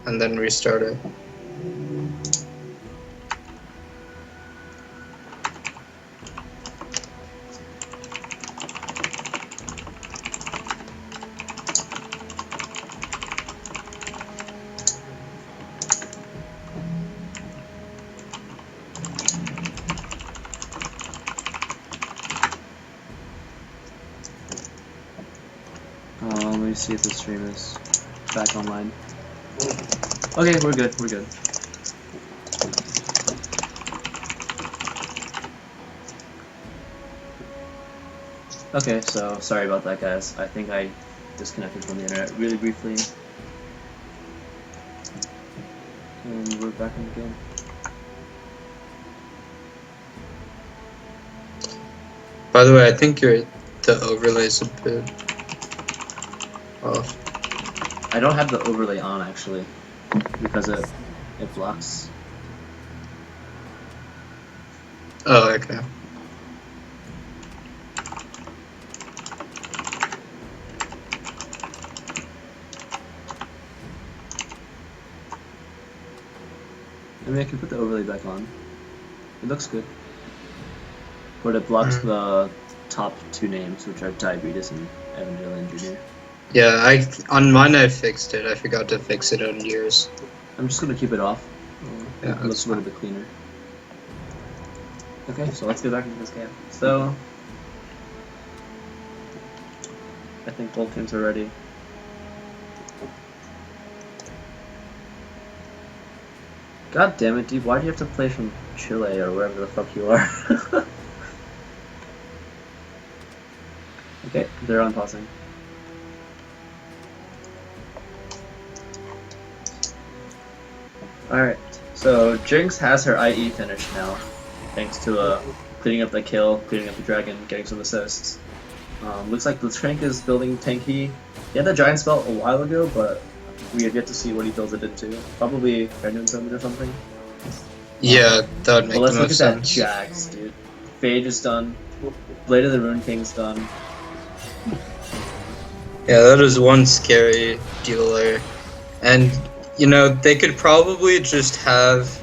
and then restart it. Let me see if the stream is back online. Okay, we're good, we're good. Okay, so sorry about that, guys. I think I disconnected from the internet really briefly. And we're back in the game. By the way, I think the overlay's a bit off. I don't have the overlay on actually, because it blocks. Oh, okay. I mean, I can put the overlay back on. It looks good. But it blocks the top two names, which are Diabetes and Evangelion Jr. Yeah, on mine I fixed it. I forgot to fix it on yours. I'm just gonna keep it off. Yeah, It looks a little bit cleaner. Okay, so let's get back into this game. So, I think both teams are ready. God damn it, dude, why do you have to play from Chile or wherever the fuck you are? Okay, they're unpausing. Alright, so Jinx has her IE finish now, thanks to cleaning up the kill, cleaning up the dragon, getting some assists. Looks like the Trank is building tanky. He had the giant spell a while ago, but we have yet to see what he builds it into. Probably Random Summon or something. Yeah, that would make Well, let's the look most at that sense. Jax, dude. Phage is done. Blade of the Rune King's done. Yeah, that is one scary dealer. And, you know, they could probably just have,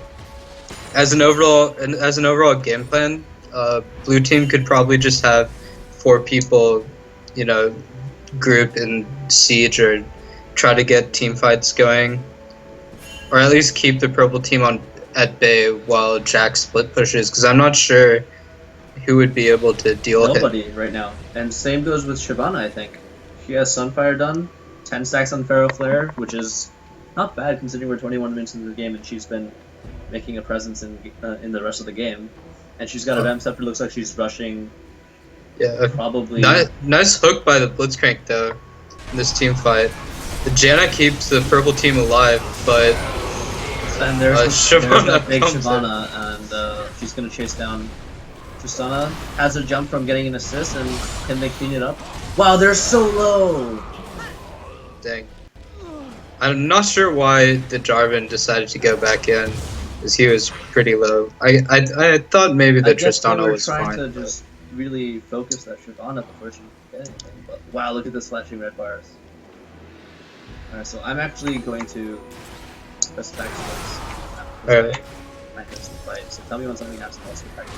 as an overall game plan, blue team could probably just have 4 people, you know, group in siege or try to get team fights going, or at least keep the purple team at bay while Jack split pushes, because I'm not sure who would be able to deal with it. Nobody right now. And same goes with Shyvana, I think. She has Sunfire done, 10 stacks on Pharaoh Flare, which is not bad considering we're 21 minutes into the game and she's been making a presence in the rest of the game. And she's got a Vamp Scepter, looks like she's rushing. Yeah, probably. Nice hook by the Blitzcrank though in this team fight. The Janna keeps the purple team alive, but and there's Shyvana that big comes Shyvana, and she's gonna chase down Tristana. Has a jump from getting an assist, and can they clean it up? Wow, they're so low! Dang. I'm not sure why the Jarvan decided to go back in, because he was pretty low. I thought maybe the Tristana was fine. I guess they were trying to just really focus that Shyvana before she could get anything, but wow, look at this flashing red bars. Alright, so I'm actually going to press back to this. Alright. I have some fight, so tell me when something happens else to back to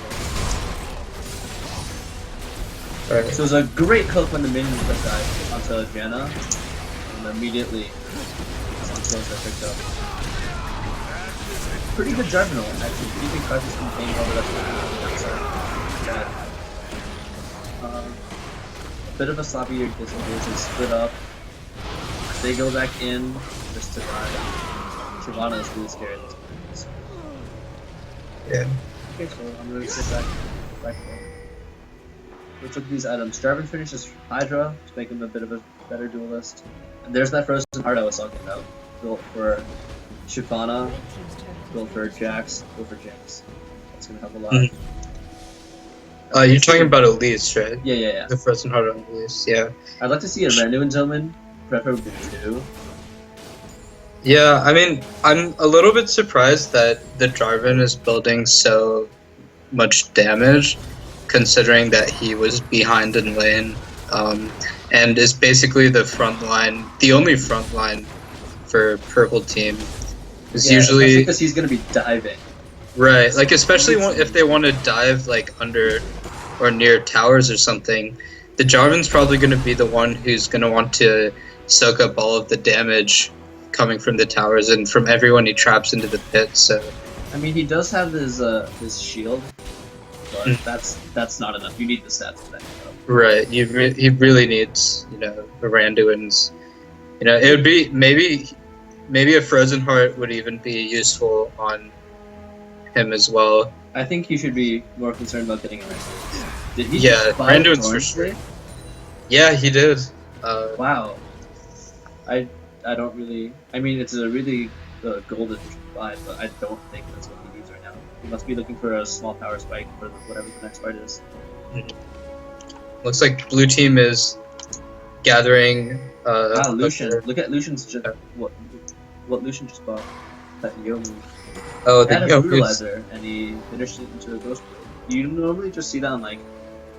Alright. So it was a great hook when the minions put died onto Janna, and immediately some kills that picked up. Pretty good Jarvan actually. Pretty big presence contained all the rest of the outside. A bit of a sloppy disengage, they split up. They go back in just to die. Shyvana is really scary at this point. Yeah. Okay, so I'm gonna sit back there. Let's look at these items. Jarvan finishes Hydra to make him a bit of a better duelist. And there's that frozen heart I was talking about. Built for Shyvana, built for Jax, built for Jinx. That's gonna help a lot. You're talking about Elise, right? Yeah. The Frozen Heart on Elise, yeah. I'd like to see a random gentleman, preferably 2. Yeah, I mean, I'm a little bit surprised that the Jarvan is building so much damage, considering that he was behind in lane, and is basically the only front line for purple team. Is Yeah, especially usually because he's gonna be diving. right, like especially if they want to dive like under or near towers or something. The Jarvan's probably going to be the one who's going to want to soak up all of the damage coming from the towers and from everyone he traps into the pit. So I mean, he does have his shield, but that's not enough. You need the stats for that. right, he really needs Randuin's. It would be maybe a Frozen Heart would even be useful on him as well. I think he should be more concerned about getting a Randuin. Did he? Yeah, Randuin's for sure. Yeah, he did. Wow. I don't really. I mean, it's a really golden buy, but I don't think that's what he needs right now. He must be looking for a small power spike for whatever the next fight is. Looks like blue team is gathering. Wow, Lucian! Look at Lucian's just what Lucian just bought. That Yomu. Oh, He had the a Yomu's. brutalizer, and he finished it into a ghost blade. You normally just see that on like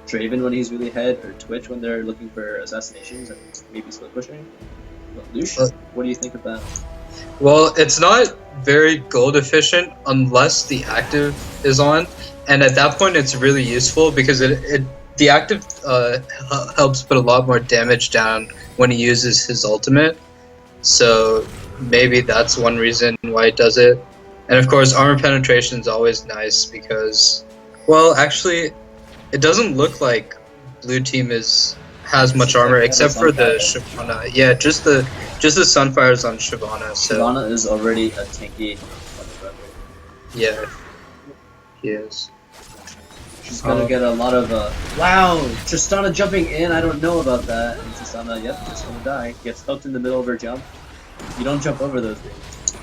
Draven when he's really ahead, or Twitch when they're looking for assassinations and maybe split pushing. But Lucian, what do you think of that? Well, it's not very gold efficient unless the active is on, and at that point it's really useful because the active helps put a lot more damage down when he uses his ultimate. So maybe that's one reason why it does it. And of course, armor penetration is always nice because, well, actually, it doesn't look like blue team has much armor except for the Shyvana. Yeah, just the Sunfires on Shyvana. So Shyvana is already a tanky. yeah, he is. She's gonna get a lot of wow! Tristana jumping in. I don't know about that. And Tristana, yep, just gonna die. Gets hooked in the middle of her jump. You don't jump over those things.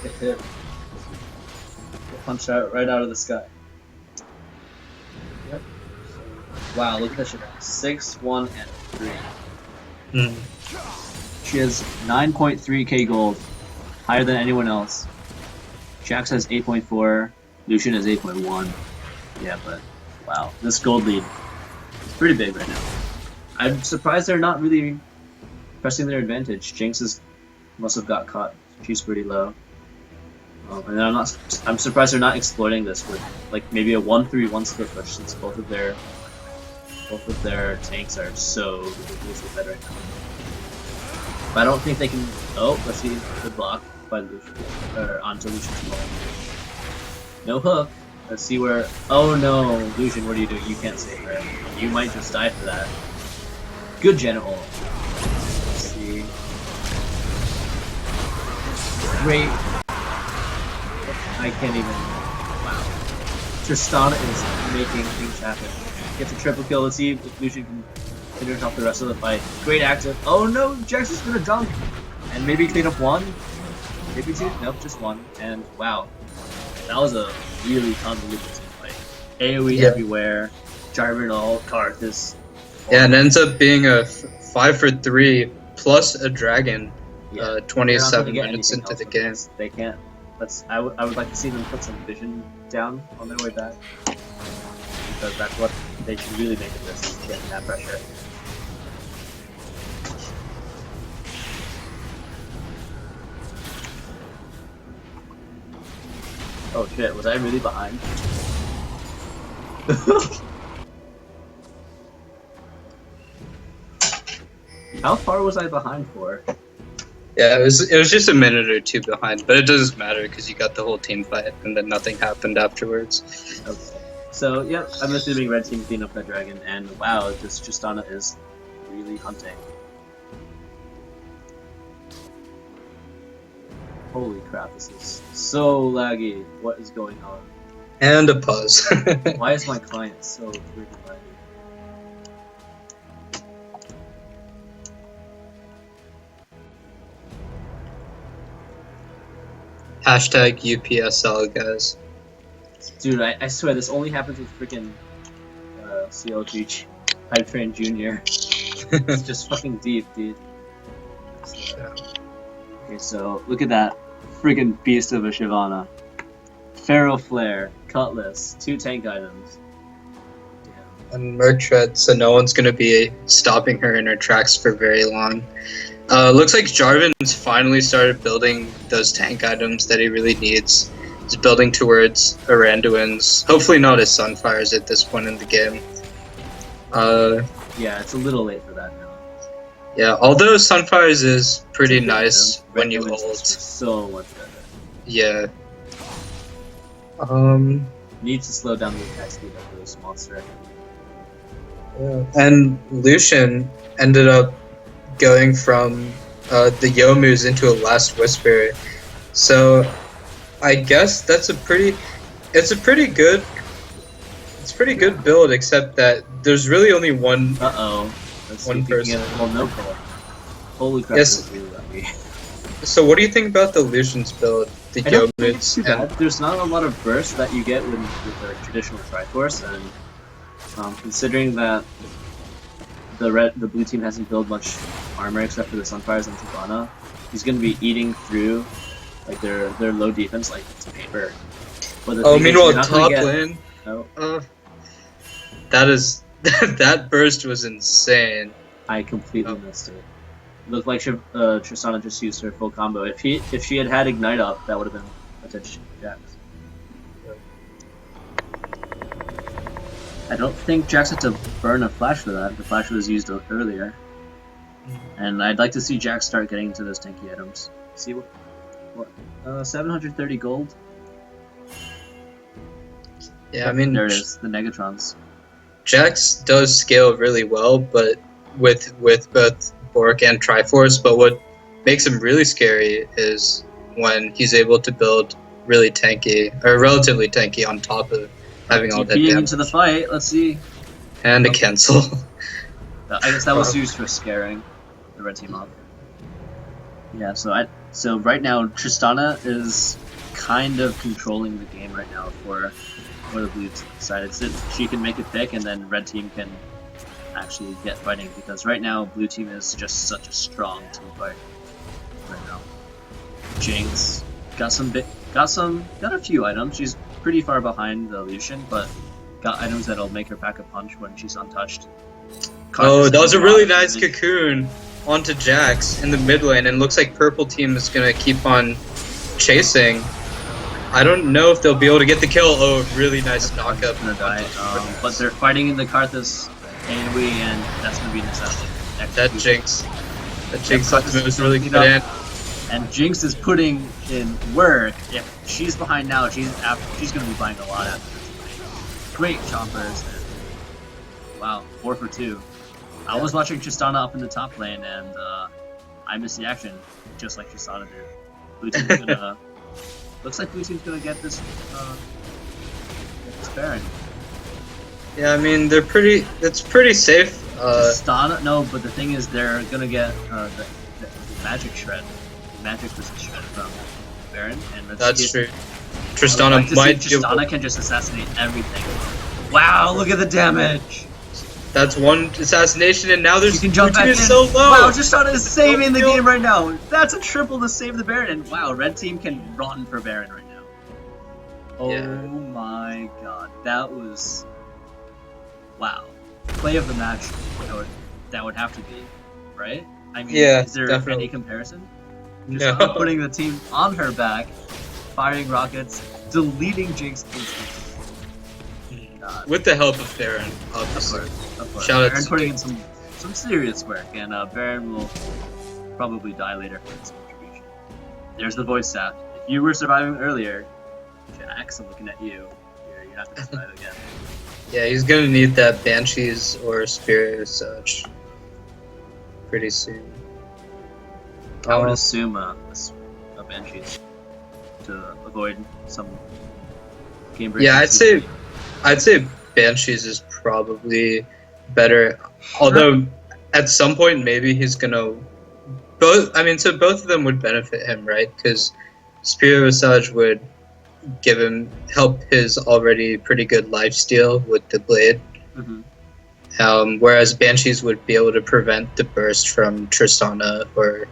Get hit. Get punched out right out of the sky. Yep. Wow, look at that shit. 6, 1, and 3. She has 9.3k gold, higher than anyone else. Jax has 8.4. Lucian has 8.1. Yeah, but wow, this gold lead is pretty big right now. I'm surprised they're not really pressing their advantage. Jinx must have got caught. She's pretty low. And I'm surprised they're not exploiting this with like maybe a 1-3-1 split push since both of their tanks are so ridiculously bad right now. But I don't think they can. Oh, let's see the block by Lucian or onto Lucian's wall. No hook. Let's see where. Oh no, Lucian, what are you doing? You can't save her. You might just die for that. Good general. Let's see. Great. I can't even. Wow. Tristana is making things happen. Gets a triple kill. Let's see if Lucian can finish off the rest of the fight. Great active. Oh no, Jax is gonna dunk. And maybe clean up one. Maybe two. Nope, just one. And wow. That was a really convoluted team fight. AoE everywhere. Jarvan ult, Karthus. Yeah, and ends up being a 5 for 3 plus a dragon. 27 minutes into the game. They can't. I would like to see them put some vision down on their way back. Because that's what they should really make of this, is getting that pressure. Oh shit, was I really behind? How far was I behind for? Yeah, it was just a minute or two behind, but it doesn't matter because you got the whole team fight and then nothing happened afterwards. Okay. So, yep, I'm assuming red team cleaned up that dragon, and wow, this Tristana is really hunting. Holy crap, this is so laggy. What is going on? And a pause. Why is my client so freaking laggy? Hashtag UPSL, guys. Dude, I swear this only happens with freaking CLG Hype Train Jr. It's just fucking deep, dude. Okay, so look at that freaking beast of a Shyvana. Pharaoh Flare, Cutlass, 2 tank items. Damn. And Merc Tread, so no one's going to be stopping her in her tracks for very long. Looks like Jarvan's finally started building those tank items that he really needs. He's building towards Aranduins. Hopefully not his Sunfires at this point in the game. Yeah, it's a little late for that now. Yeah, although Sunfires is pretty It's a good nice item. when you Aranduins is ult. so much better. Yeah. Needs to slow down the attack speed of this monster. Yeah. And Lucian ended up going from the Yomus into a Last Whisper. So I guess it's a pretty good build, except that there's really only one one person. Holy crap, Yes. that's really lucky. So what do you think about the Lucian's build? The I don't think it's Yomuds too and bad. There's not a lot of burst that you get with the traditional Triforce, and considering that the blue team hasn't built much armor except for the Sunfires and Tivana, he's going to be eating through like their low defense like it's paper. But the thing is, meanwhile you're not gonna top get- lane, No, that burst was insane. I completely missed it. Looked like Tristana just used her full combo. If she had had Ignite up, that would have been attention to Jax. I don't think Jax had to burn a flash for that. The flash was used earlier. And I'd like to see Jax start getting into those tanky items. See what 730 gold? Yeah, I mean There it is, the Negatrons. Jax does scale really well, but with both Bork and Triforce. But what makes him really scary is when he's able to build really tanky or relatively tanky on top of having all that TPing damage. into the fight, let's see. And a cancel. I guess that was used for scaring the red team off. Yeah, so right now Tristana is kind of controlling the game right now for the blue side. She can make a pick and then red team can actually get fighting, because right now blue team is just such a strong team fight right now. Jinx got a few items. She's pretty far behind the Lucian, but got items that'll make her pack a punch when she's untouched. Oh, that was a really nice cocoon onto Jax in the mid lane, and looks like purple team is gonna keep on chasing. I don't know if they'll be able to get the kill. Oh, really nice knockup. Gonna die, but they're fighting in the Karthus AoE, and that's gonna be an assassin. That Jinx. That Jinx Karthus was really is good. And and Jinx is putting in work. If she's behind now, she's gonna be buying a lot after this. Great chompers. And, wow, 4 for 2. I was watching Tristana up in the top lane, and I missed the action, just like Tristana did. Blue team's gonna. Looks like blue team's gonna get this Baron. yeah, I mean it's pretty safe. Tristana, no, but the thing is, they're gonna get the magic shred, magic resist shred from Baron, and That's true. I would Tristana like to might see give. Tristana can just assassinate everything. Wow, look at the damage! That's one assassination, and now there's You can jump back in. is so low. Wow, Tristana is saving the kill. game right now. That's a triple to save the Baron, and wow, red team can run for Baron right now. Oh Yeah. my god, that was wow. Play of the match. That would have to be, right? I mean, Yeah, is there definitely. any comparison? No. Tristana putting the team on her back, firing rockets, deleting Jinx instantly. God. With the help of Baron, obviously. Of course. Shout out Baron to putting in some serious work, and Baron will probably die later for his contribution. There's the voice chat. If you were surviving earlier, Jax, I'm looking at you. You're not gonna survive again. Yeah, he's gonna need that Banshees or Spirit or such pretty soon. I would assume a Banshees to avoid some game breaking. Yeah, I'd say Banshees is probably better. Although at some point maybe he's gonna both. I mean, so both of them would benefit him, right? Because Spirit Visage would help his already pretty good lifesteal with the blade. Mm-hmm. Whereas Banshees would be able to prevent the burst from Tristana, or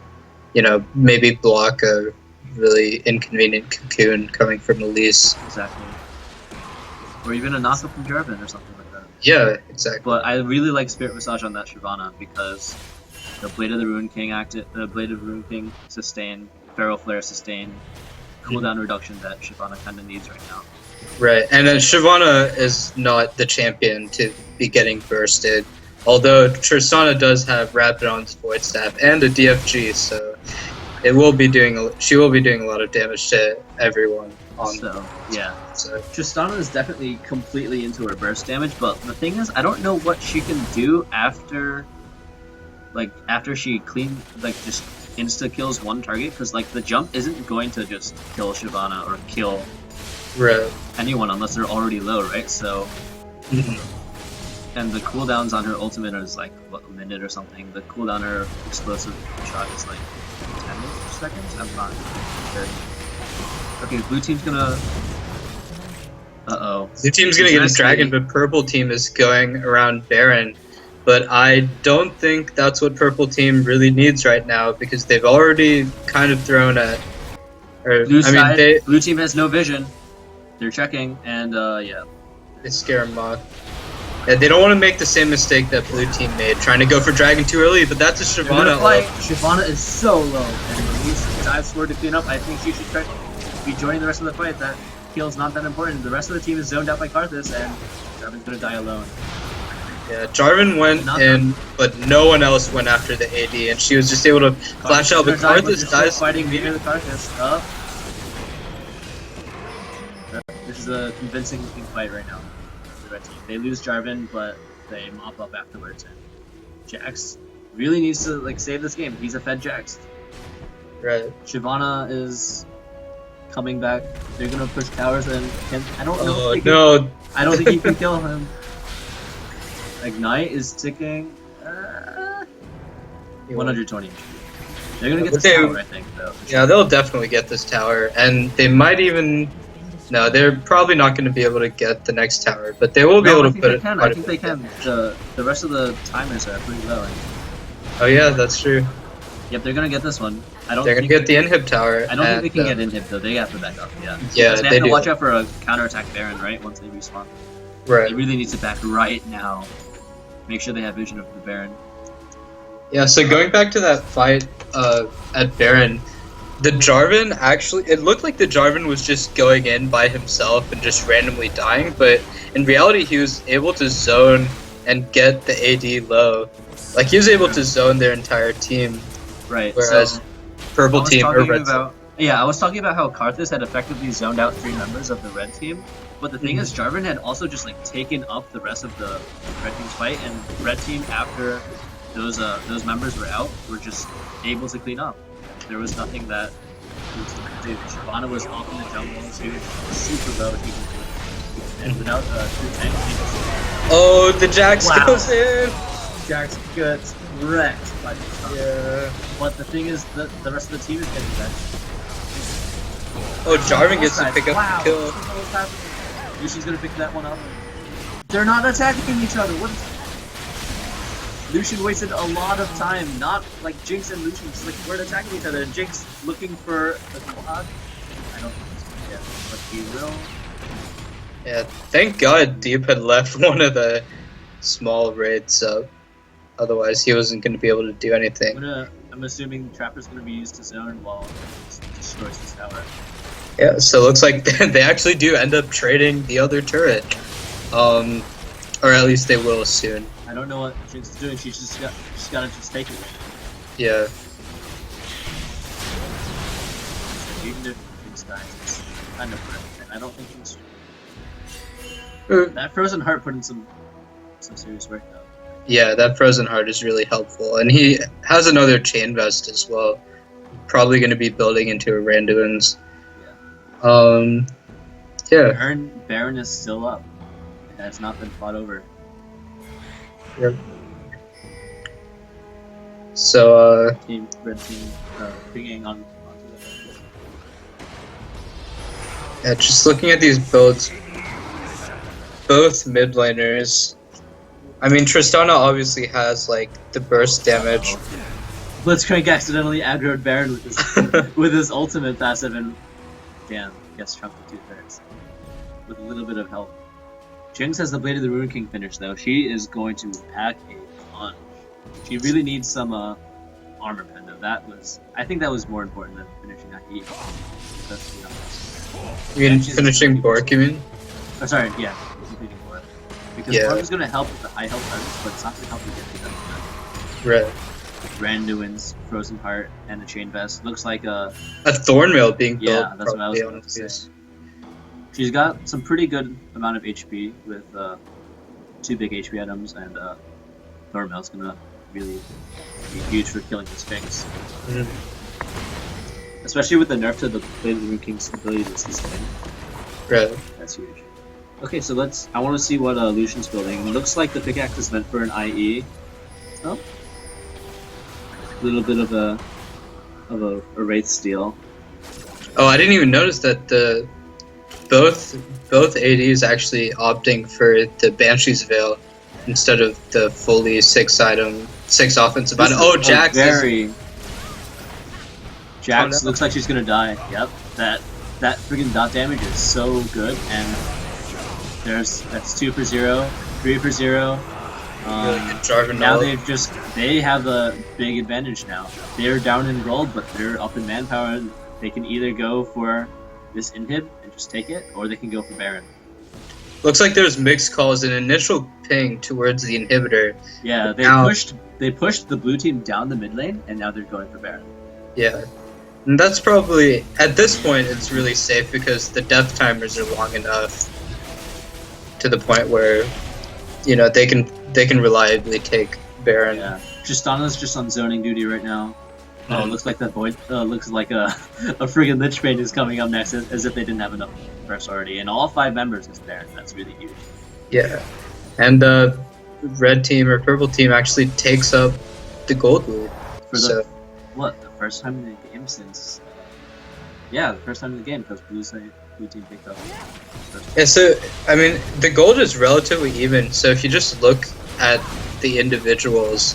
maybe block a really inconvenient cocoon coming from Elise. Exactly. Or even a knockup from Jarvan or something like that. Yeah, exactly. But I really like Spirit Visage on that Shyvana because The Blade of the Ruin King the Blade of the Ruin King sustain, Feral Flare sustain, cooldown reduction that Shyvana kind of needs right now. Right, and then Shyvana is not the champion to be getting bursted. Although Tristana does have Rapidon's Void Staff and a DFG, so it will be she will be doing a lot of damage to everyone. So Tristana is definitely completely into her burst damage, but the thing is, I don't know what she can do after she just insta kills one target, because like the jump isn't going to just kill Shyvana or kill anyone unless they're already low, right? So. And the cooldowns on her ultimate is like, what, a minute or something. The cooldown on her explosive shot is like 10 seconds? I'm not sure. Okay, blue team's gonna... Uh-oh. Blue team's gonna get a dragon, but purple team is going around Baron. But I don't think that's what purple team really needs right now, because they've already kind of thrown at... Blue team has no vision. They're checking, and yeah. They scare him off. They don't want to make the same mistake that blue team made, trying to go for dragon too early, but that's a Shyvana. Shyvana is so low, and he's dive sword to clean up. I think she should try to be joining the rest of the fight. That kill's not that important. The rest of the team is zoned out by Karthus, and Jarvan's gonna die alone. Yeah, Jarvan went in, but no one else went after the AD, and she was just able to flash out. But Karthus dies. Fighting near the Karthus. This is a convincing looking fight right now. They lose Jarvan, but they mop up afterwards. And Jax really needs to like save this game. He's a fed Jax. Right. Shyvana is coming back. They're gonna push towers, and I don't know. I don't think he can kill him. Ignite is ticking. 120. They're gonna get this tower, I think. Though. Yeah, they'll definitely get this tower, and they might even. No, they're probably not going to be able to get the next tower, but they will be able to put it. I think they can. The rest of the timers are pretty low. Oh yeah, that's true. Yep, they're gonna get this one. They're gonna get the inhib tower. I don't think they can get inhib though. They have to back up. Yeah. Yeah, they have to watch out for a counterattack Baron, right? Once they respawn. Right. They really need to back right now. Make sure they have vision of the Baron. Yeah. So going back to that fight at Baron. The Jarvan actually, it looked like the Jarvan was just going in by himself and just randomly dying, but in reality he was able to zone and get the AD low. Like he was able to zone their entire team. Right. Whereas so purple team or red team. Yeah, I was talking about how Karthus had effectively zoned out 3 members of the red team, but the thing is Jarvan had also just like taken up the rest of the red team's fight, and red team after those members were out were just able to clean up. There was nothing that dude, Shyvana was off in the jungle, she was super low, and without true tank, oh, the Jax goes in! Jax gets wrecked by the yeah. But the thing is, the rest of the team is getting wrecked. Oh, Jarvan gets to pick up the kill. Lucian's gonna pick that one up. They're not attacking each other, what is Lucian wasted a lot of time, not like Jinx and Lucian just like weren't attacking each other, and Jinx looking for a quad. I don't think he's gonna get it, but he will. Yeah, thank God Deep had left one of the small raids up. Otherwise he wasn't gonna be able to do anything. I'm assuming Trapper's gonna be used to zone while he destroys this tower. Yeah, so it looks like they actually do end up trading the other turret. Or at least they will soon. I don't know what Jinx is doing. She's gotta take it. Yeah. So even if Jinx dies, it's kind of hurt. I don't think Jinx. That Frozen Heart put in some serious work though. Yeah, that Frozen Heart is really helpful, and he has another Chain Vest as well. Probably going to be building into a Randuin's. Yeah. Yeah. Baron is still up. It has not been fought over. Yep. So, Red team, pinging onto the... Yeah, just looking at these builds, both mid laners. I mean, Tristana obviously has, like, the burst damage. Blitzcrank accidentally aggroed Baron with his, with his ultimate passive, and damn, gets chunked to 2/3. With a little bit of help. Jinx has the Blade of the Ruin King finish though. She is going to pack a punch. She really needs some armor pen though. I think that was more important than finishing that heat. Let's be honest. You mean Banshee's finishing gonna Bork, you mean? Oh, sorry, yeah, completing Bork. Because Yeah. Bork is gonna help with the high health items, but it's not gonna help you get the items. Right. Randuin's Frozen Heart and a Chain Vest looks like a Thornmail being built. yeah. That's what I was going to say. She's got some pretty good amount of HP with 2 big HP items, and Thornmail's gonna really be huge for killing the Sphinx. Especially with the nerf to the Blade of the Moon King's ability to sustain. Right. That's huge. Okay, so I want to see what Lucian's building. It looks like the pickaxe is meant for an IE. Oh. A little bit of a Wraith Steel. Oh, I didn't even notice that both ADs actually opting for the Banshee's Veil instead of the fully 6 offensive item. Oh, Jax Jax looks like she's gonna die. Yep, that freaking dot damage is so good, and that's 2 for 0, 3 for 0. Now they have a big advantage now. They're down in gold, but they're up in manpower. They can either go for this inhib and just take it, or they can go for Baron. Looks like there's mixed calls. An initial ping towards the inhibitor. Yeah, they pushed the blue team down the mid lane, and now they're going for Baron. Yeah, and that's probably at this point it's really safe because the death timers are long enough to the point where they can reliably take Baron. Yeah, Tristana's just on zoning duty right now. Oh, it looks like that void. Looks like a friggin' Lich Bane is coming up next, as if they didn't have enough press already. And all 5 members is there. That's really huge. Yeah, and red team or purple team actually takes up the gold lead. The first time in the game since? Yeah, the first time in the game because blue team picked up. Yeah, so I mean the gold is relatively even. So if you just look at the individuals.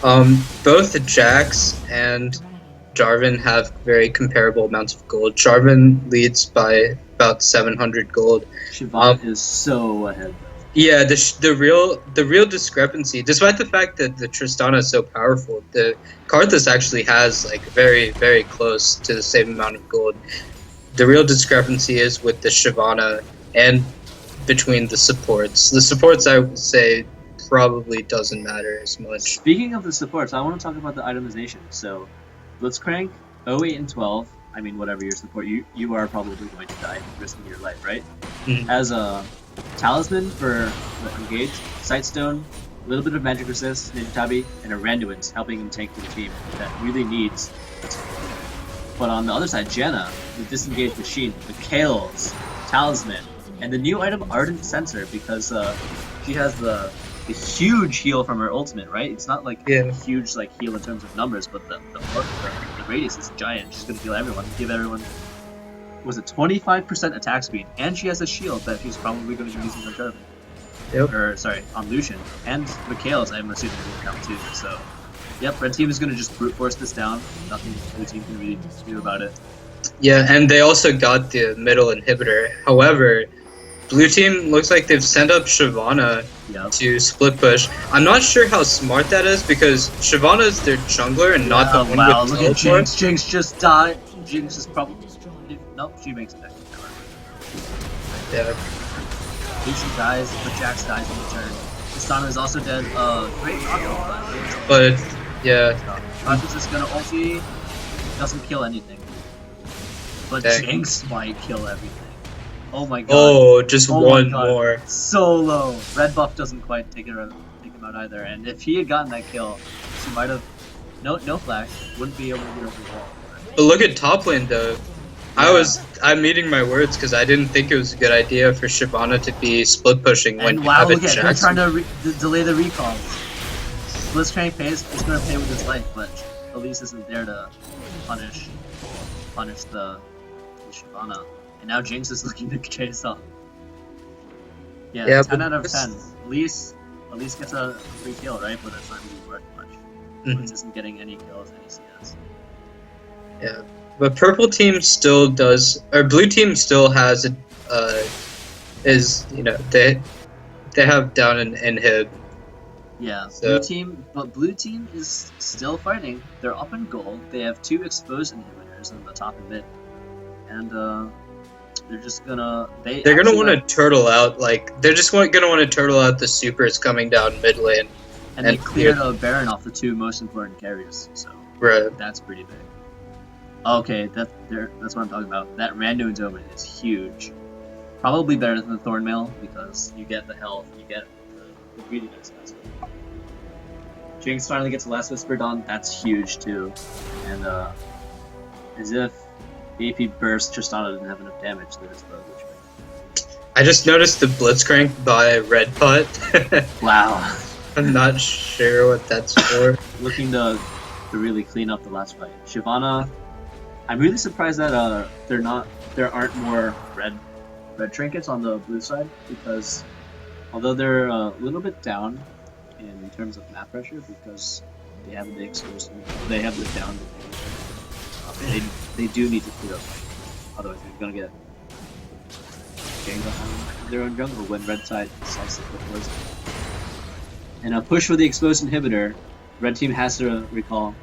Both Jax and Jarvan have very comparable amounts of gold. Jarvan leads by about 700 gold. Shyvana is so ahead. Yeah, the real discrepancy, despite the fact that the Tristana is so powerful, the Karthus actually has like very, very close to the same amount of gold. The real discrepancy is with the Shyvana and between the supports. The supports, I would say, probably doesn't matter as much. Speaking of the supports, I want to talk about the itemization. So, Blitzcrank, 08 and 12, I mean whatever your support, you are probably going to die risking your life, right? As a Talisman for the Engage, Sightstone, a little bit of Magic Resist, Ninja Tabi, and a Randuin's helping him tank the team that really needs. But on the other side, Janna, the Disengaged Machine, the Kales, Talisman, and the new item Ardent Sensor because she has the huge heal from her ultimate, right? It's not like a huge heal in terms of numbers, but the radius is giant. She's gonna heal everyone, give everyone was it 25% attack speed, and she has a shield that she's probably going to be using on Jarvan. Yep. Or sorry, on Lucian and Mikhail's. I'm assuming will count too. So, yep, red team is going to just brute force this down. Nothing blue team can really do about it. Yeah, and they also got the middle inhibitor. However, blue team looks like they've sent up Shyvana to split push. I'm not sure how smart that is because Shyvana is their jungler and not the one with look at Jinx. Jinx just died. Jinx is probably nope. She makes it back. Yeah. Lucian dies, but Jax dies in return. Tristana is also dead. Great knockout, but yeah. Karthus is gonna ulti. Doesn't kill anything. But Jinx might kill everything. Oh my god. Oh, just one more. So low. Red buff doesn't quite take him out either. And if he had gotten that kill, she might have no flash, wouldn't be able to get over the wall. But look at top lane though. Yeah. I'm eating my words because I didn't think it was a good idea for Shyvana to be split pushing when you have look at her trying to delay the recalls. Blitzcrank is going to pay with his life, but Elise isn't there to punish the Shyvana. And now Jinx is looking to chase off. Yeah, 10 out of 10. Elise gets a free kill, right? But that's not really worth much. Elise isn't getting any kills, any CS. Yeah. But purple team still does, or blue team still has they have down an inhib, Yeah, So blue team is still fighting. They're up in gold. They have 2 exposed inhibitors in the top and mid, and they're just gonna. they're gonna want to turtle out. Like they're just gonna want to turtle out the supers coming down mid lane. And they cleared a Baron off the 2 most important carries, so Right. that's pretty big. Okay, that's what I'm talking about. That random endowment is huge. Probably better than the Thornmail because you get the health, you get the really nice aspect. Jinx finally gets the last Whisper done. That's huge too. And as if the AP burst Tristana didn't have enough damage, there's the Witch. I just noticed the Blitzcrank by Red Putt. Wow. I'm not sure what that's for. Looking to really clean up the last fight. Shyvana, I'm really surprised that there aren't more red trinkets on the blue side, because although they're a little bit down in terms of map pressure because they have the exposed, they have the down. They do need to clear up, otherwise they're gonna get gamed behind their own jungle when red side decides to put towards it. And a push for the exposed inhibitor, red team has to recall.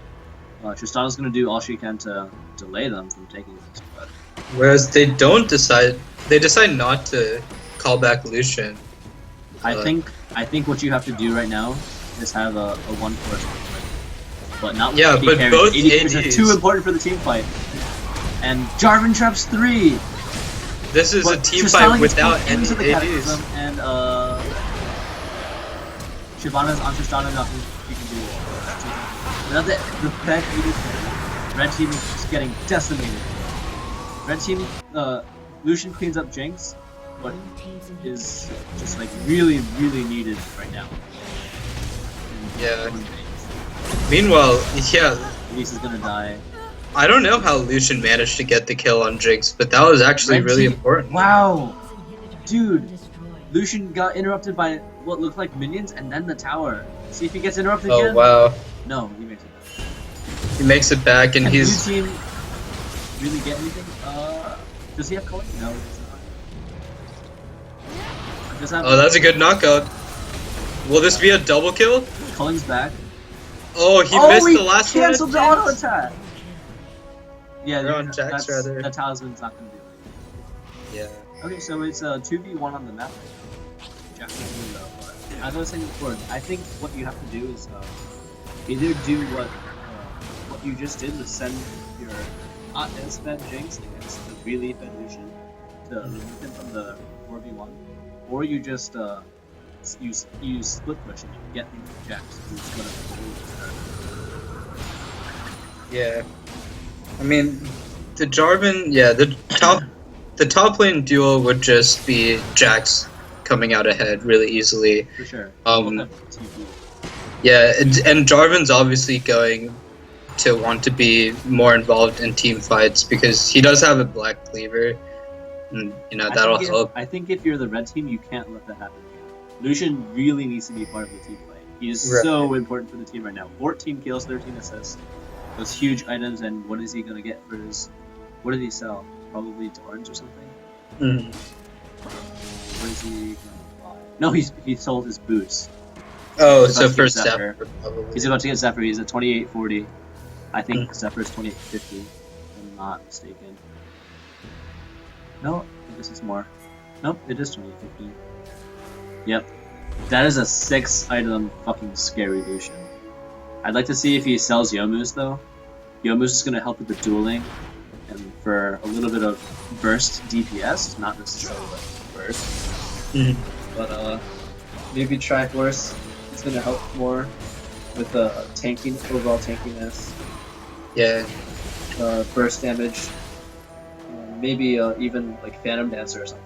Tristana's gonna do all she can to delay them from taking this, but Whereas they decide not to call back Lucian. I think what you have to do right now is have a 1-4, but not with Yeah, AD but carries. both AD carries are ADs. too important for the team fight. And Jarvan traps 3. This is But a team Tristana fight gets without pulled any into the ADs. cataclysm, and Shyvana's on Tristana, nothing you can do. Now that the fact red team is just getting decimated. Red team, Lucian cleans up Jinx, but is just like really needed right now. Yeah. Meanwhile, yeah, Elise is gonna die. I don't know how Lucian managed to get the kill on Jinx, but that was actually Red really team- important. Wow, dude, Lucian got interrupted by what looked like minions and then the tower. See if he gets interrupted Oh again. wow, No, he makes it back. he makes it back, and Can he's blue team really get anything? Does he have culling? No, he does not. oh, that's a good knockout. Will this be a double kill? Culling's back. Oh, he missed the last one. Canceled the auto attack. Yeah, Or on Jax, rather. that talisman's not gonna do it. Yeah. Okay, so it's a 2v1 on the map. Jax is doing though, but as I was saying before, I think what you have to do is either do what you just did, was send your hot as fed Jinx against the really fed Lucian to remove him from the 4v1, or you just you split push and you get into Jax, who's gonna Yeah. I mean, the Jarvan, yeah, the top lane duel would just be Jax coming out ahead really easily. for sure. Um, Both have TP. Yeah, and Jarvan's obviously going to want to be more involved in team fights because he does have a black cleaver, and you know that'll help. I think if you're the red team, you can't let that happen. Lucian really needs to be part of the team fight. He is Right. so important for the team right now. 14 kills, 13 assists. Those huge items, and what is he gonna get for his? What did he sell? Probably Dorns or something. Mhm. What is he gonna buy? No, he sold his boots. Oh, He's so about to for get Zephyr. Zephyr, probably. He's about to get Zephyr. He's at 2840. I think Zephyr's 2850. If I'm not mistaken. No, I guess it's more. Nope, it is 2850. Yep. That is a 6-item fucking scary Lucian. I'd like to see if he sells Yomu's though. Yomu's is gonna help with the dueling and for a little bit of burst DPS, not necessarily like burst. Mhm. But maybe Triforce is gonna help more with the overall tankiness, Yeah. burst damage, maybe even like Phantom Dancer or something.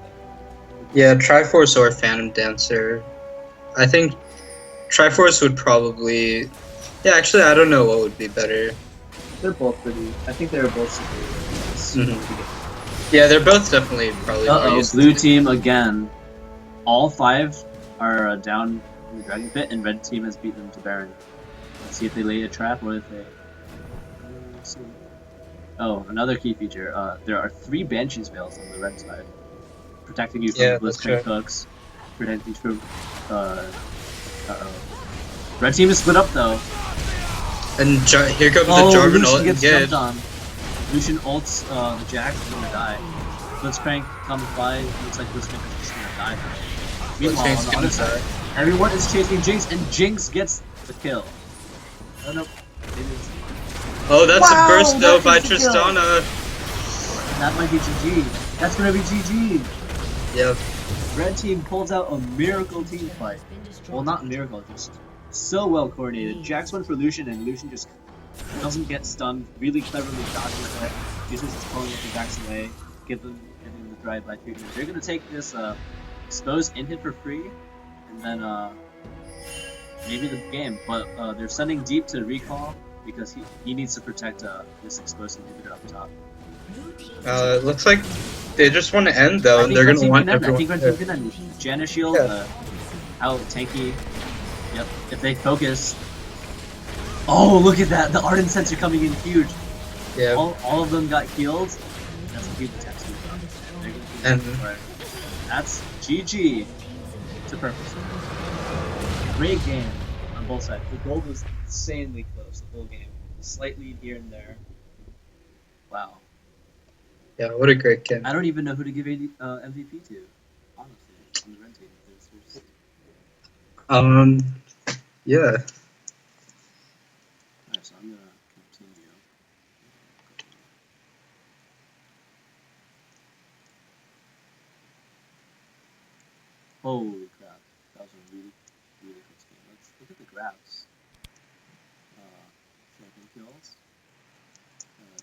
Yeah, Triforce or Phantom Dancer. I think Triforce would probably. Yeah, actually, I don't know what would be better. They're both pretty. I think they're both superior. Yeah, they're both definitely probably more Uh-oh, used blue to- team again. All 5 are down in the Dragon Pit, and red team has beat them to Baron. Let's see if they lay a trap or if they... Let's see. Oh, another key feature. There are 3 Banshee's Veils on the red side. Protecting you from Yeah, Blitzcrank that's right. hooks. Protecting you from... Uh-oh. Red team is split up though. And here comes the Oh, Jarvan Lucian ult gets again. jumped on. Lucian ults the Jack, is gonna die. Blitzcrank comes by, looks like Blitzcrank is just gonna die. Meanwhile, on the other side, everyone is chasing Jinx, and Jinx gets the kill. Oh no. Oh, that's Wow, a burst though that by is the kill. Tristana. That might be GG. That's gonna be GG. Yep. Red team pulls out a miracle team fight. Well, not miracle, just so well coordinated. Jax went for Lucian, and Lucian just doesn't get stunned. Really cleverly dodges that. Jesus is pulling the Jax away, giving the drive-by treatment. They're gonna take this exposed in hit for free, and then maybe the game. But they're sending Deep to recall because he needs to protect this exposed inhibitor up top. It looks like they just want to end though, and they're gonna want everyone. I think Red Team can end. Janna Shield, how tanky. Yep, if they focus. Oh, look at that! The Ardent Sensor coming in huge. Yeah. All of them got healed. That's a huge attack speed. And that's GG to purpose. Great game on both sides. The goal was insanely close the whole game. Slight lead here and there. Wow. Yeah, what a great game. I don't even know who to give MVP to, honestly, on the red team. Yeah. Alright, so I'm gonna continue. Holy crap, that was a really, really close game. Let's look at the graphs. Champion kills.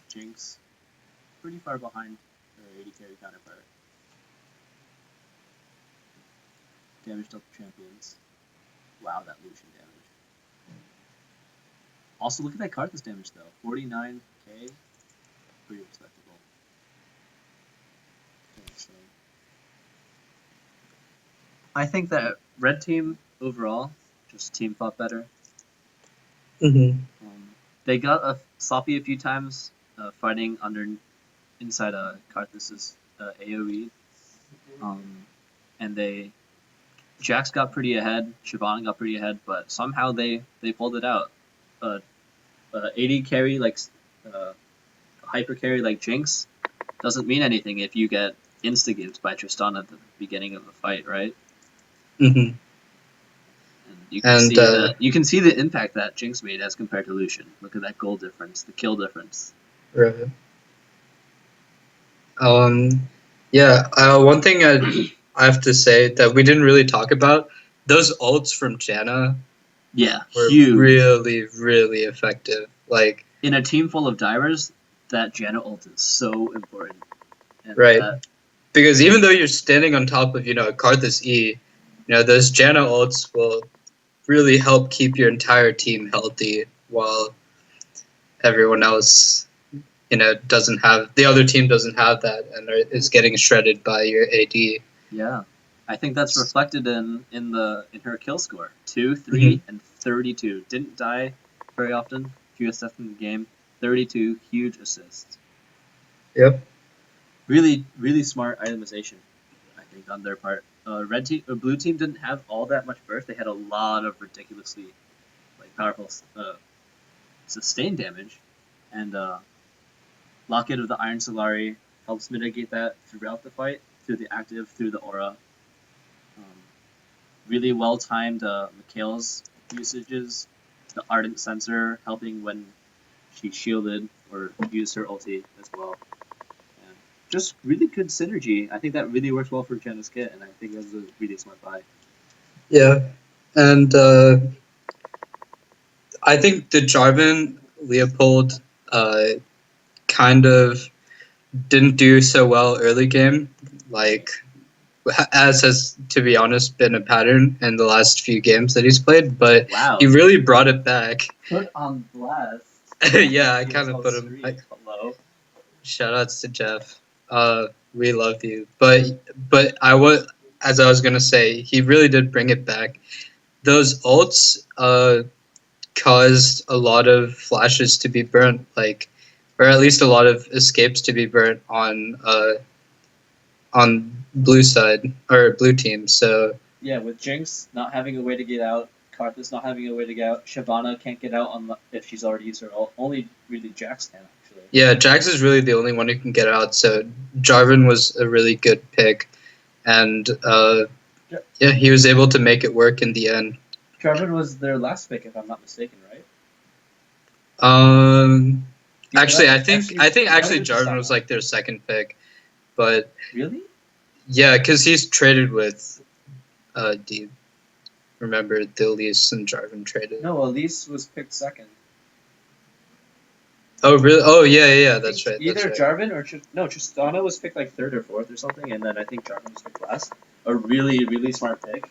Jinx, pretty far behind her 80 carry counterpart. Damage dealt to champions. Wow, that Lucian damage. Also, look at that Karthus damage though. 49k. Pretty respectable. Okay, so I think that red team overall just team fought better. They got sloppy a few times fighting inside Karthus's AoE. And Jax got pretty ahead, Shyvana got pretty ahead, but somehow they pulled it out. 80 carry like hyper carry like Jinx doesn't mean anything if you get insta-gives by Tristana at the beginning of the fight, right? And you can see the impact that Jinx made as compared to Lucian. Look at that goal difference, the kill difference. Right. Yeah. One thing I have to say that we didn't really talk about, those ults from Janna. Yeah, were huge. Really, really effective. Like in a team full of divers, that Janna ult is so important. And right. Because even though you're standing on top of, Karthus E, those Janna ults will really help keep your entire team healthy while everyone else, the other team doesn't have that and is getting shredded by your AD. Yeah. I think that's reflected in her kill score. 2, 3, and 32. Didn't die very often. Few assists in the game. 32 huge assists. Yep. Really, really smart itemization, I think, on their part. Blue team didn't have all that much burst. They had a lot of ridiculously powerful sustained damage, and Locket of the Iron Solari helps mitigate that throughout the fight, through the active, through the aura. Really well-timed Mikhail's usages, the Ardent Sensor helping when she shielded or used her ulti as well. And just really good synergy. I think that really works well for Janna's kit, and I think that was a really smart buy. Yeah, and I think the Jarvan Leopold kind of didn't do so well early game, as has, to be honest, been a pattern in the last few games that he's played, but he really brought it back. Put on blast. Yeah, I kind of put him. Hello. Shoutouts to Jeff. We love you, but as I was gonna say, he really did bring it back. Those ults caused a lot of flashes to be burnt, or at least a lot of escapes to be burnt on blue side or blue team. So yeah, with Jinx not having a way to get out, Karthus not having a way to get out. Shyvana can't get out if she's already used her ult. Only really Jax can, actually. Yeah, Jax is really the only one who can get out, so Jarvan was a really good pick. And yeah, he was able to make it work in the end. Jarvan was their last pick, if I'm not mistaken, right? Actually, I think Jarvan was like their second pick, but really, yeah, because he's traded with Deep. Remember, the Elise and Jarvan traded. No, Elise was picked second. Oh really? Oh yeah, that's right. Either that's right. Jarvan or Tristana was picked like third or fourth or something, and then I think Jarvan was picked last. A really, really smart pick.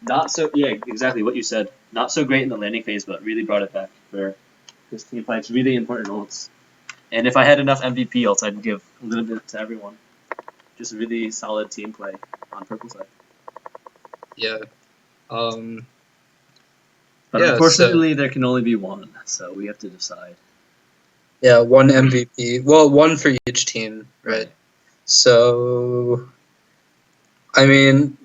Not so exactly what you said. Not so great in the landing phase, but really brought it back for his team fights. Really important ults. And if I had enough MVP ults, I'd give a little bit to everyone. Just really solid team play on purple side. Yeah. But unfortunately, there can only be one, so we have to decide. Yeah, one MVP. Well, one for each team, right? So, I mean,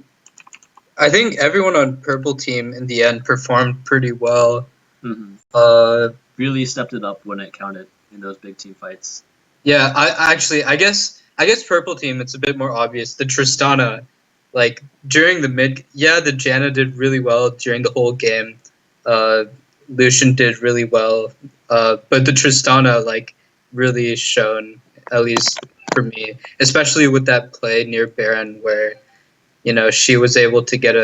I think everyone on purple team in the end performed pretty well. Mm-hmm. Really stepped it up when it counted in those big team fights. Yeah, I guess purple team, it's a bit more obvious. The Tristana, like during the the Janna did really well during the whole game. Lucian did really well, but the Tristana like really shone, at least for me, especially with that play near Baron where she was able to get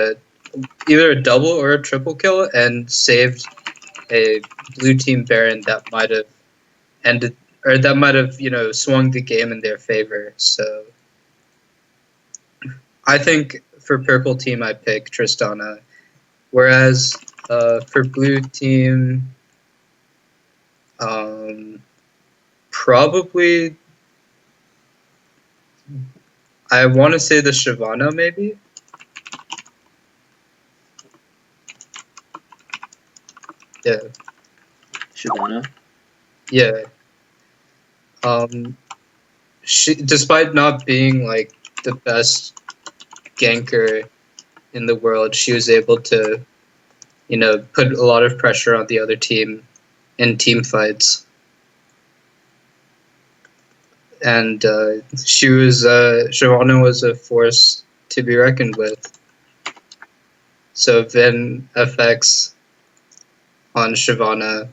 either a double or a triple kill and saved a blue team Baron that might have ended, or that might have swung the game in their favor. So I think for purple team I pick Tristana, whereas for blue team probably I want to say the Shyvana maybe. Yeah. Shyvana? Yeah. She, despite not being like the best ganker in the world, she was able to, put a lot of pressure on the other team in team fights. And Shyvana was a force to be reckoned with. So Vin FX on Shyvana,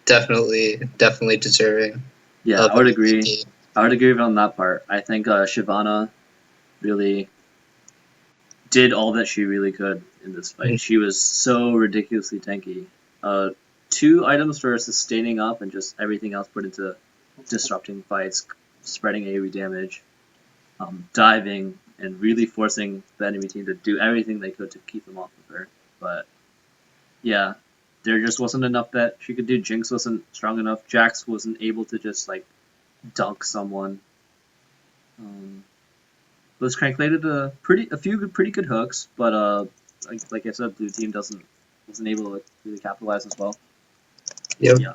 definitely deserving. Yeah, I would agree. I would agree on that part. I think Shyvana really did all that she really could in this fight. Mm-hmm. She was so ridiculously tanky. 2 items for sustaining up and just everything else put into disrupting fights, spreading AoE damage, diving, and really forcing the enemy team to do everything they could to keep them off of her. But yeah, there just wasn't enough that she could do. Jinx wasn't strong enough. Jax wasn't able to just like dunk someone. Those translated a few pretty good hooks, but like I said, blue team wasn't able to really capitalize as well. Yep. Yeah.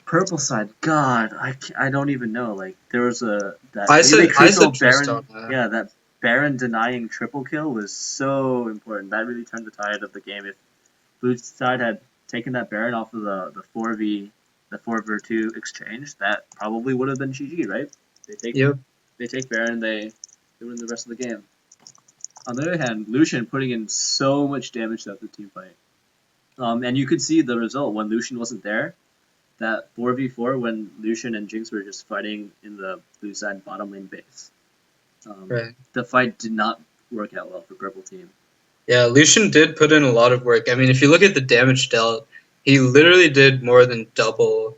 Purple side, God, I don't even know. Like there was that Baron, that Baron denying triple kill was so important. That really turned the tide of the game. If blue side had taken that Baron off of the 4v2 exchange, that probably would have been GG, right? They take Baron, they win the rest of the game. On the other hand, Lucian putting in so much damage throughout the team fight. And you could see the result when Lucian wasn't there. That 4v4 when Lucian and Jinx were just fighting in the blue side bottom lane base. The fight did not work out well for purple team. Yeah, Lucian did put in a lot of work. I mean, if you look at the damage dealt, he literally did more than double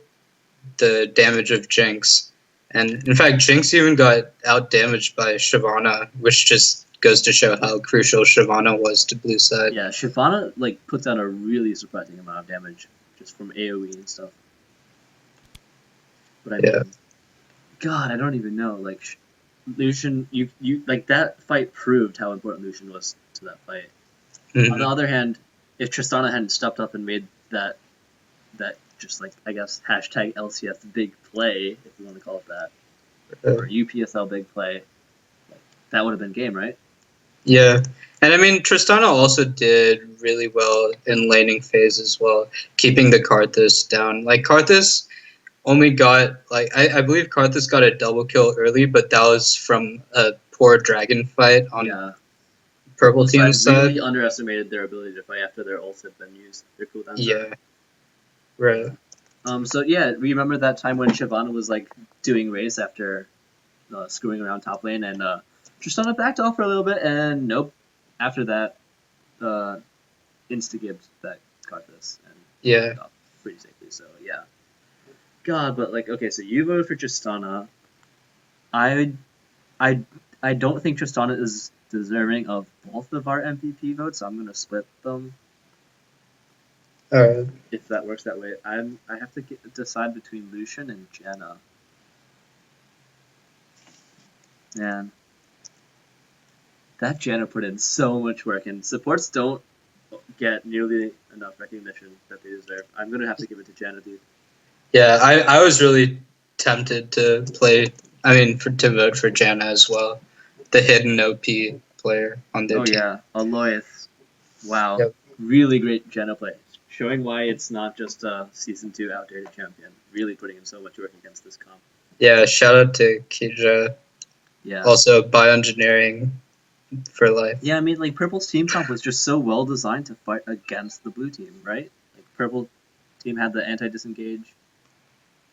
the damage of Jinx. And in fact, Jinx even got out-damaged by Shyvana, which just goes to show how crucial Shyvana was to blue side. Yeah, Shyvana like puts out a really surprising amount of damage just from AoE and stuff. But I mean, God, I don't even know. Like Lucian, you like that fight proved how important Lucian was to that fight. Mm-hmm. On the other hand, if Tristana hadn't stepped up and made that just like I guess hashtag LCS big play, if you want to call it that, or UPSL big play, like, that would have been game, right? Yeah, and I mean Tristana also did really well in laning phase as well, keeping the Karthus down. Like Karthus only got I believe Karthus got a double kill early, but that was from a poor dragon fight on Yeah. purple Both sides team's side. really underestimated their ability to fight after their ults had been used. Their cooldowns. Yeah, right. So yeah, remember that time when Shyvana was like doing race after screwing around top lane, and Tristana backed off for a little bit, and nope. After that, insta-gibbed that Karthus and Yeah. off pretty safely. So yeah, God, but like okay, so you voted for Tristana. I I don't think Tristana is deserving of both of our MVP votes, so I'm gonna split them. Alright. If that works that way, I have to decide between Lucian and Jenna. Man, that Jenna put in so much work, and supports don't get nearly enough recognition that they deserve. I'm gonna have to give it to Jenna, dude. Yeah, I was really tempted to to vote for Janna as well, the hidden OP player on their team. Yeah, Aloyth. Wow, Yep. really great Jenna play, showing why it's not just a season 2 outdated champion. Really putting in so much work against this comp. Yeah, shout out to Kija. Yeah. Also, bioengineering for life. Yeah, I mean, like Purple's team comp was just so well designed to fight against the blue team, right? Like Purple team had the anti-disengage.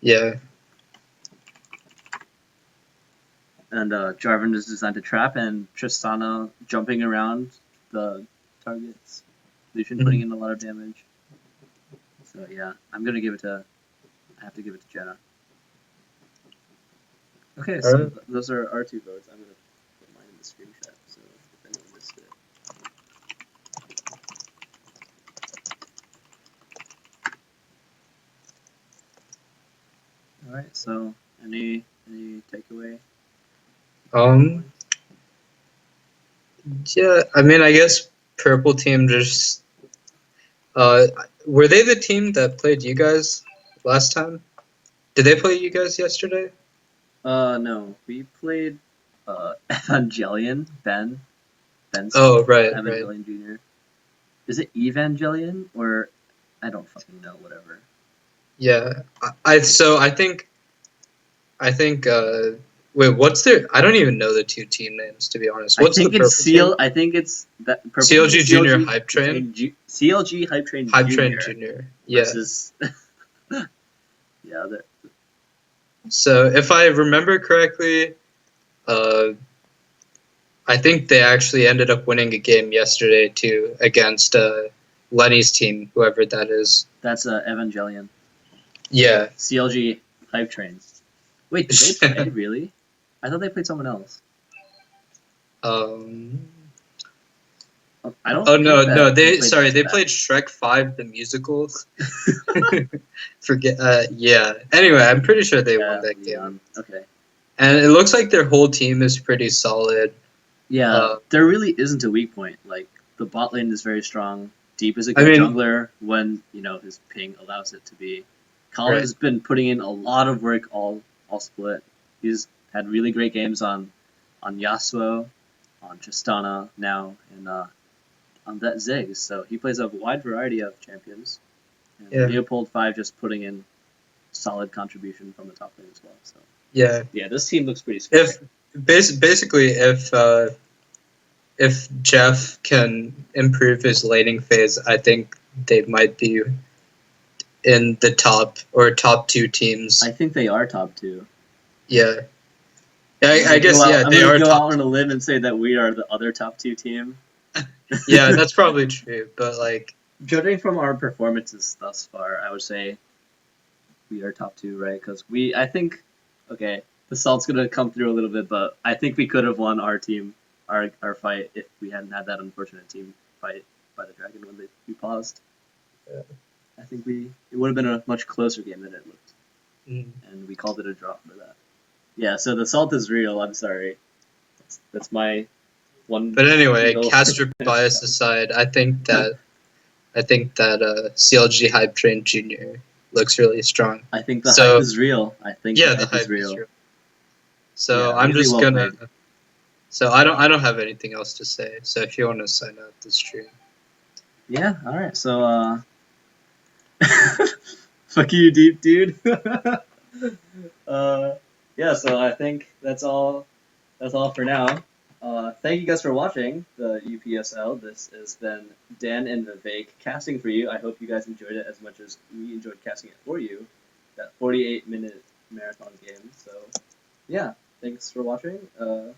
Yeah. And Jarvan is designed to trap, and Tristana jumping around the targets. Lucian putting in a lot of damage. So yeah, I'm gonna give it to. I have to give it to Jenna. Okay, so those are our 2 votes. I'm gonna put mine in the screenshot, so if anyone missed it. All right. So any takeaway? Yeah, I mean, I guess purple team just. Were they the team that played you guys last time? Did they play you guys yesterday? No, we played Evangelion, Ben. Oh, right, Evangelion Jr. Is it Evangelion or I don't fucking know, whatever. Yeah, I think wait, what's their? I don't even know the 2 team names, to be honest. What's the purple team? I think it's that purple CLG Junior Hype Train. CLG Hype Train Hype Junior. Train Junior. Yeah. Versus yeah. So if I remember correctly, I think they actually ended up winning a game yesterday too against Lenny's team, whoever that is. That's Evangelion. Yeah. CLG Hype Train. Wait, did they play really? I thought they played someone else. I don't. Oh no! They played played Shrek 5 the musical. Forget. Yeah. Anyway, I'm pretty sure they won that game. Okay. And it looks like their whole team is pretty solid. Yeah, there really isn't a weak point. Like the bot lane is very strong. Deep is a good jungler when his ping allows it to be. Colin has been putting in a lot of work all split. He's had really great games on Yasuo, on Tristana now, and on that Ziggs. So he plays a wide variety of champions. And Leopold 5 just putting in solid contribution from the top lane as well. So yeah, this team looks pretty strong. If Jeff can improve his laning phase, I think they might be in the top 2 teams. I think they are top 2. Yeah. I guess they are go top out on a limb and say that we are the other top 2 team. Yeah, that's probably true, but like judging from our performances thus far, I would say we are top 2, right? Because I think the salt's gonna come through a little bit, but I think we could have won our fight if we hadn't had that unfortunate team fight by the dragon when we paused. Yeah. I think it would have been a much closer game than it looked, and we called it a draw for that. Yeah, so the salt is real. I'm sorry, that's my one. But anyway, caster bias aside, I think that CLG Hype Train Junior looks really strong. I think the hype is real. I think the hype is real. So I'm just gonna. So I don't have anything else to say. So if you want to sign out the stream. Yeah, alright, so, fuck you, deep dude. Yeah, so I think that's all for now. Thank you guys for watching the UPSL. This has been Dan and Vivek casting for you. I hope you guys enjoyed it as much as we enjoyed casting it for you. That 48-minute marathon game. So, yeah, thanks for watching. Hope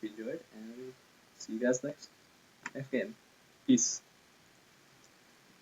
you enjoyed, and see you guys next game. Peace.